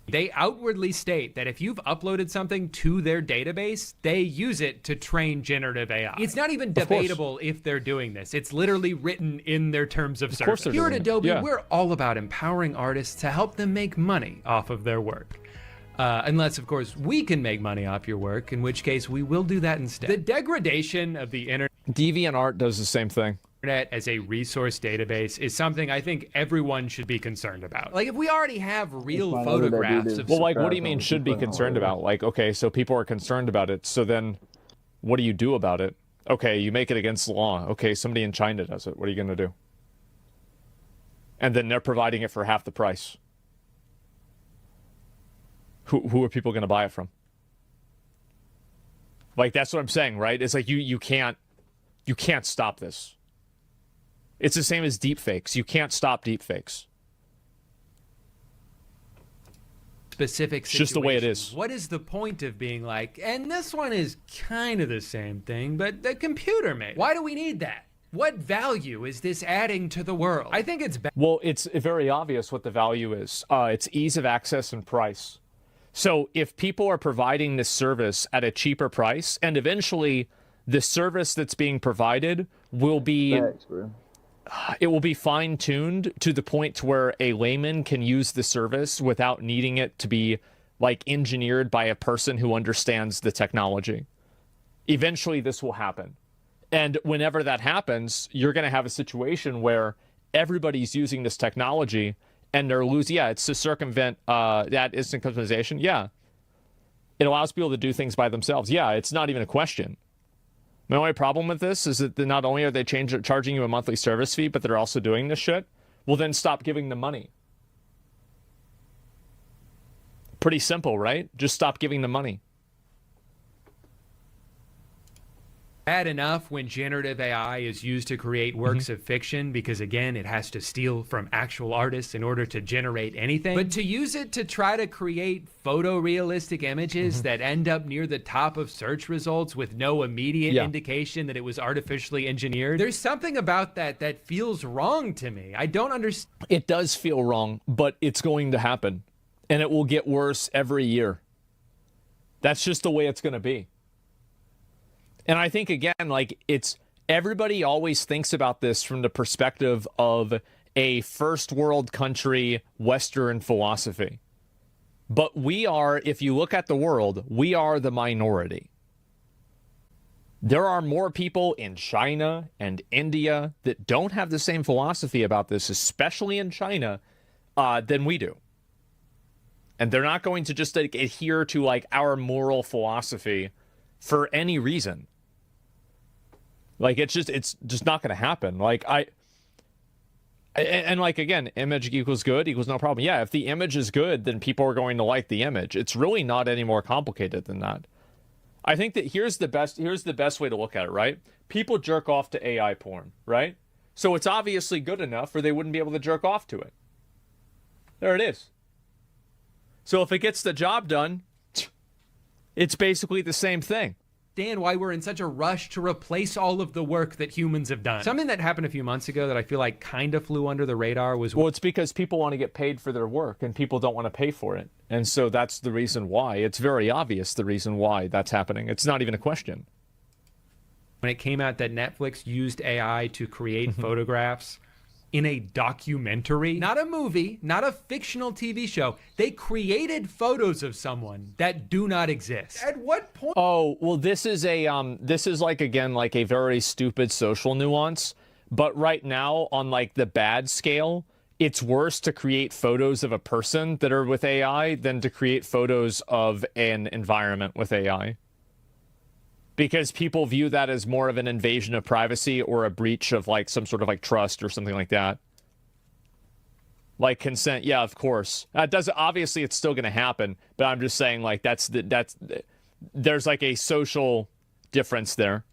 They outwardly state that if you've uploaded something to their database, they use it to train generative AI. It's not even debatable if they're doing this. It's literally written in their terms of service. Here at Adobe, we're all about empowering artists to help them make money off of their work. Unless, of course, we can make money off your work, in which case we will do that instead. The degradation of the internet DeviantArt does the same thing. As a resource database is something I think everyone should be concerned about. Like, if we already have real photographs of... Well, like, what do you mean should be concerned about? Like, okay, so people are concerned about it, so then what do you do about it? Okay, you make it against the law. Okay, somebody in China does it. What are you going to do? And then they're providing it for half the price. Who are people going to buy it from? Like, that's what I'm saying, right? It's like you can't stop this. It's the same as deepfakes. You can't stop deepfakes. Specific situations. It's just the way it is. What is the point of being like, and this one is kind of the same thing, but the computer made? Why do we need that? What value is this adding to the world? I think it's... Well, it's very obvious what the value is. It's ease of access and price. So if people are providing this service at a cheaper price, and eventually the service that's being provided will be... Thanks, bro. It will be fine-tuned to the point to where a layman can use the service without needing it to be like engineered by a person who understands the technology. Eventually this will happen. And whenever that happens, you're going to have a situation where everybody's using this technology and they're losing. Yeah, it's to circumvent that instant customization. Yeah. It allows people to do things by themselves. Yeah, it's not even a question. My only problem with this is that not only are they charging you a monthly service fee, but they're also doing this shit. Well, then stop giving them money. Pretty simple, right? Just stop giving them money. Bad enough when generative AI is used to create works of fiction, because again, it has to steal from actual artists in order to generate anything. But to use it to try to create photorealistic images that end up near the top of search results with no immediate indication that it was artificially engineered, there's something about that feels wrong to me. I don't understand. It does feel wrong, but it's going to happen. And it will get worse every year. That's just the way it's going to be. And I think, again, like, it's everybody always thinks about this from the perspective of a first world country Western philosophy. But we are, if you look at the world, we are the minority. There are more people in China and India that don't have the same philosophy about this, especially in China, than we do. And they're not going to just like, adhere to like our moral philosophy for any reason. Like it's just not going to happen. Like and like again, image equals good equals no problem. Yeah, if the image is good, then people are going to like the image. It's really not any more complicated than that. I think that here's the best way to look at it, right? People jerk off to AI porn, right? So it's obviously good enough or they wouldn't be able to jerk off to it. There it is. So if it gets the job done, it's basically the same thing. Why we're in such a rush to replace all of the work that humans have done. Something that happened a few months ago that I feel like kind of flew under the radar was... Well, it's because people want to get paid for their work and people don't want to pay for it. And so that's the reason why. It's very obvious the reason why that's happening. It's not even a question. When it came out that Netflix used AI to create photographs in a documentary, not a movie, not a fictional TV show. They created photos of someone that do not exist. At what point? Oh, well, this is like, again, like a very stupid social nuance. But right now, on like the bad scale, it's worse to create photos of a person that are with AI than to create photos of an environment with AI. Because people view that as more of an invasion of privacy or a breach of like some sort of like trust or something like that. Like consent, yeah, of course. Obviously it's still going to happen, but I'm just saying like there's like a social difference there.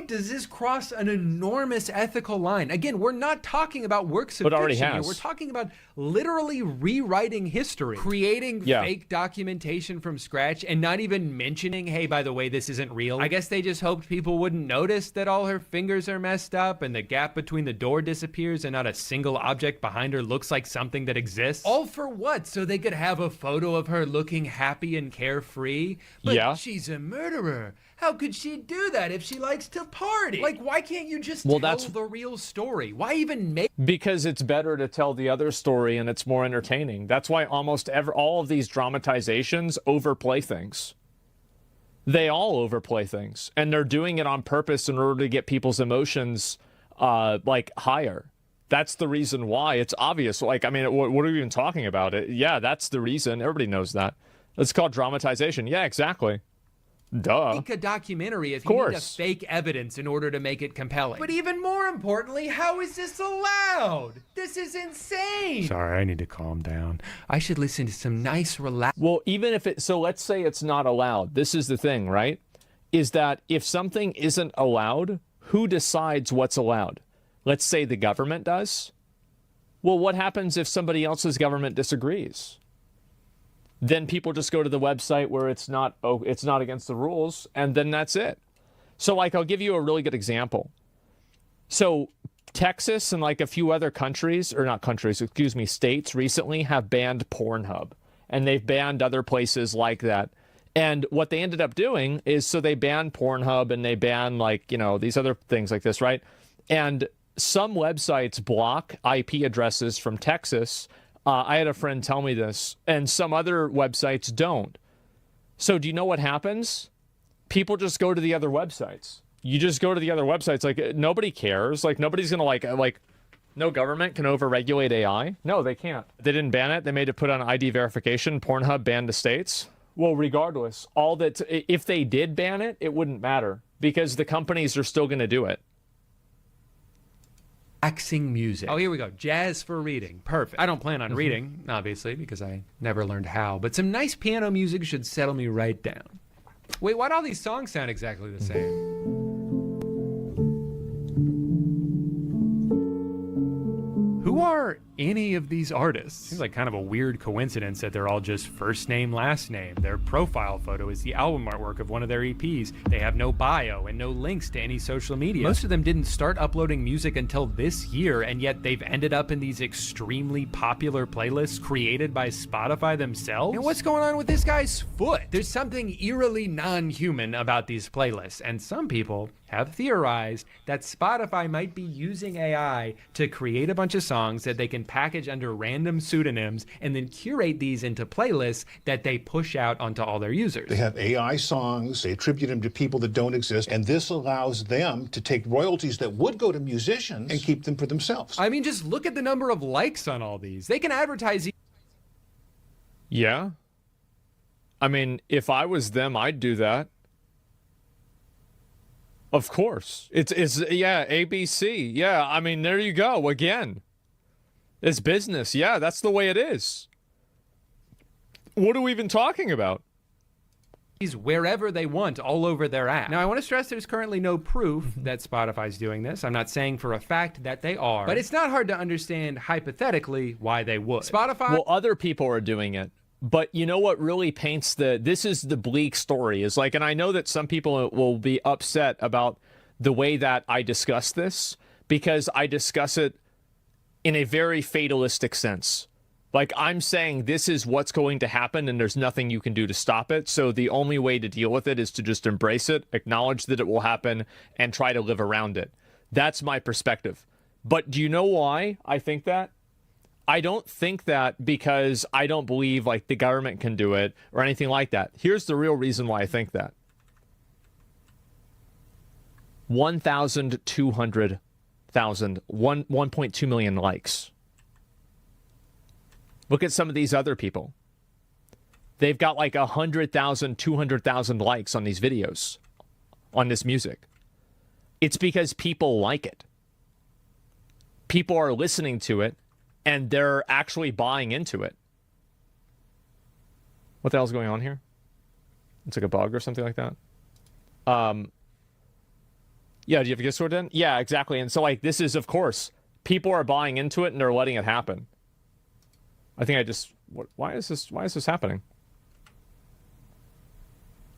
Does this cross an enormous ethical line? Again, we're not talking about works of fiction here. We're talking about literally rewriting history, creating fake documentation from scratch, and not even mentioning, hey, by the way, this isn't real. I guess they just hoped people wouldn't notice that all her fingers are messed up and the gap between the door disappears and not a single object behind her looks like something that exists. All for what? So they could have a photo of her looking happy and carefree? But she's a murderer. How could she do that if she likes to party? Like, why can't you just tell the real story? Why even make... Because it's better to tell the other story and it's more entertaining. That's why almost all of these dramatizations overplay things. They all overplay things. And they're doing it on purpose in order to get people's emotions, like, higher. That's the reason why. It's obvious. Like, I mean, what are we even talking about? Yeah, that's the reason. Everybody knows that. It's called dramatization. Yeah, exactly. Duh. Make a documentary if you need a fake evidence in order to make it compelling. But even more importantly, how is this allowed? This is insane. Sorry, I need to calm down. I should listen to some nice relax. Well, even if so let's say it's not allowed. This is the thing, right? Is that if something isn't allowed, who decides what's allowed? Let's say the government does. Well, what happens if somebody else's government disagrees? Then people just go to the website where it's not against the rules, and then that's it. So, like, I'll give you a really good example. So, Texas and, like, a few other countries, or not countries, excuse me, states recently have banned Pornhub. And they've banned other places like that. And what they ended up doing is, so they banned Pornhub and they banned, like, you know, these other things like this, right? And some websites block IP addresses from Texas. I had a friend tell me this, and some other websites don't. So do you know what happens? People just go to the other websites. You just go to the other websites. Like, nobody cares. Like, nobody's going to, like, no government can overregulate AI. No, they can't. They didn't ban it. They made it put on ID verification. Pornhub banned the states. Well, regardless, if they did ban it, it wouldn't matter because the companies are still going to do it. Relaxing music. Oh, here we go. Jazz for reading. Perfect. I don't plan on reading, obviously, because I never learned how. But some nice piano music should settle me right down. Wait, why do all these songs sound exactly the same? Who are any of these artists. Seems like kind of a weird coincidence that they're all just first name, last name. Their profile photo is the album artwork of one of their EPs. They have no bio and no links to any social media. Most of them didn't start uploading music until this year, and yet they've ended up in these extremely popular playlists created by Spotify themselves. And what's going on with this guy's foot? There's something eerily non-human about these playlists, and some people have theorized that Spotify might be using AI to create a bunch of songs that they can package under random pseudonyms and then curate these into playlists that they push out onto all their users. They have AI songs, they attribute them to people that don't exist, and this allows them to take royalties that would go to musicians and keep them for themselves. I mean, just look at the number of likes on all these. They can advertise. Yeah. I mean, if I was them, I'd do that. Of course. It's yeah, ABC. Yeah, I mean, there you go. Again. It's business. Yeah, that's the way it is. What are we even talking about? Wherever they want, all over their app. Now, I want to stress there's currently no proof that Spotify's doing this. I'm not saying for a fact that they are, but it's not hard to understand hypothetically why they would. Spotify. Well, other people are doing it. But you know what really paints this is the bleak story, is like, and I know that some people will be upset about the way that I discuss this, because I discuss it in a very fatalistic sense. Like, I'm saying this is what's going to happen and there's nothing you can do to stop it. So the only way to deal with it is to just embrace it, acknowledge that it will happen, and try to live around it. That's my perspective. But do you know why I think that? I don't think that because I don't believe like the government can do it or anything like that. Here's the real reason why I think that. 1.2 million likes. Look at some of these other people. They've got like 100,000, 200,000 likes on these videos, on this music. It's because people like it. People are listening to it, and they're actually buying into it. What the hell's going on here? It's like a bug or something like that. Yeah, do you have a Discord then? Yeah, exactly. And so, like, this is, of course, people are buying into it and they're letting it happen. I think why is this happening?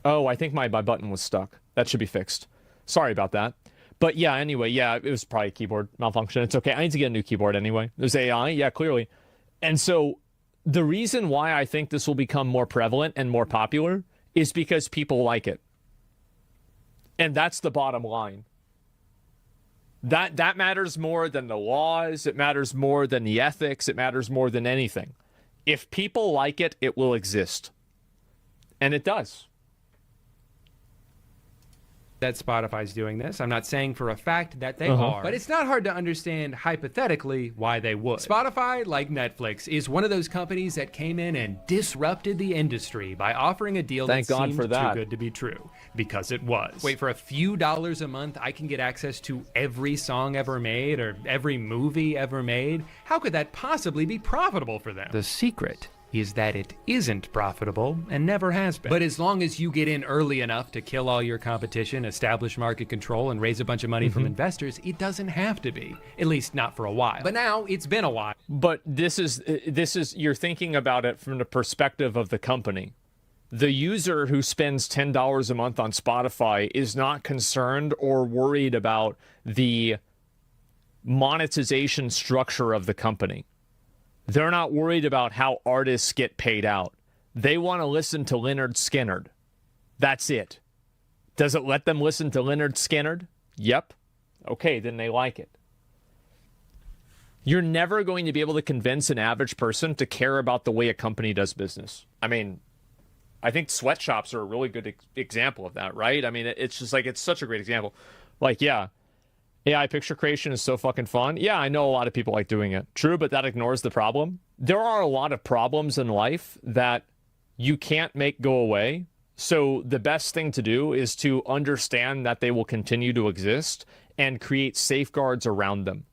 Oh, I think my button was stuck. That should be fixed. Sorry about that. But yeah, anyway, yeah, it was probably a keyboard malfunction. It's okay. I need to get a new keyboard anyway. There's AI, yeah, clearly. And so the reason why I think this will become more prevalent and more popular is because people like it. And that's the bottom line. That matters more than the laws. It matters more than the ethics. It matters more than anything. If people like it, it will exist. And it does. That Spotify's doing this. I'm not saying for a fact that they are, but it's not hard to understand hypothetically why they would. Spotify, like Netflix, is one of those companies that came in and disrupted the industry by offering a deal that seemed too good to be true, because it was. Wait, for a few dollars a month, I can get access to every song ever made or every movie ever made? How could that possibly be profitable for them? The secret is that it isn't profitable and never has been. But as long as you get in early enough to kill all your competition, establish market control, and raise a bunch of money from investors, it doesn't have to be. At least not for a while. But now it's been a while. But this is you're thinking about it from the perspective of the company. The user who spends $10 a month on Spotify is not concerned or worried about the monetization structure of the company. They're not worried about how artists get paid out. They want to listen to Lynyrd Skynyrd. That's it. Does it let them listen to Lynyrd Skynyrd? Yep. Okay, then they like it. You're never going to be able to convince an average person to care about the way a company does business. I mean, I think sweatshops are a really good example of that, right? I mean, it's just like, it's such a great example. Like, yeah, AI picture creation is so fucking fun. Yeah, I know a lot of people like doing it. True, but that ignores the problem. There are a lot of problems in life that you can't make go away. So the best thing to do is to understand that they will continue to exist and create safeguards around them.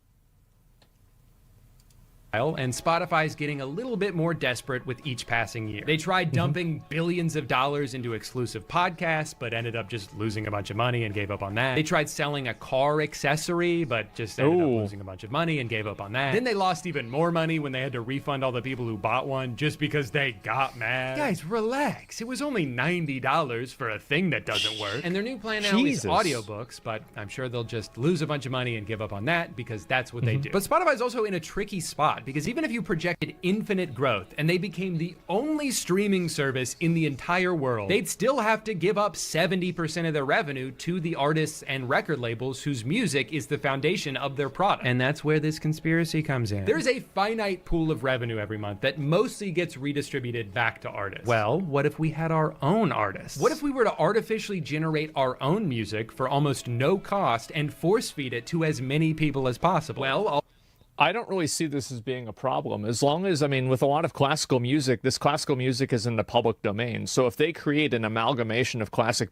and Spotify's getting a little bit more desperate with each passing year. They tried dumping billions of dollars into exclusive podcasts, but ended up just losing a bunch of money and gave up on that. They tried selling a car accessory, but just ended up losing a bunch of money and gave up on that. Then they lost even more money when they had to refund all the people who bought one just because they got mad. Guys, relax. It was only $90 for a thing that doesn't work. And their new plan now is audiobooks, but I'm sure they'll just lose a bunch of money and give up on that because that's what they do. But Spotify's also in a tricky spot, because even if you projected infinite growth and they became the only streaming service in the entire world, they'd still have to give up 70% of their revenue to the artists and record labels whose music is the foundation of their product. And that's where this conspiracy comes in. There's a finite pool of revenue every month that mostly gets redistributed back to artists. Well, what if we had our own artists? What if we were to artificially generate our own music for almost no cost and force feed it to as many people as possible? Well, I don't really see this as being a problem, as long as, I mean, with a lot of classical music, this classical music is in the public domain. So if they create an amalgamation of classic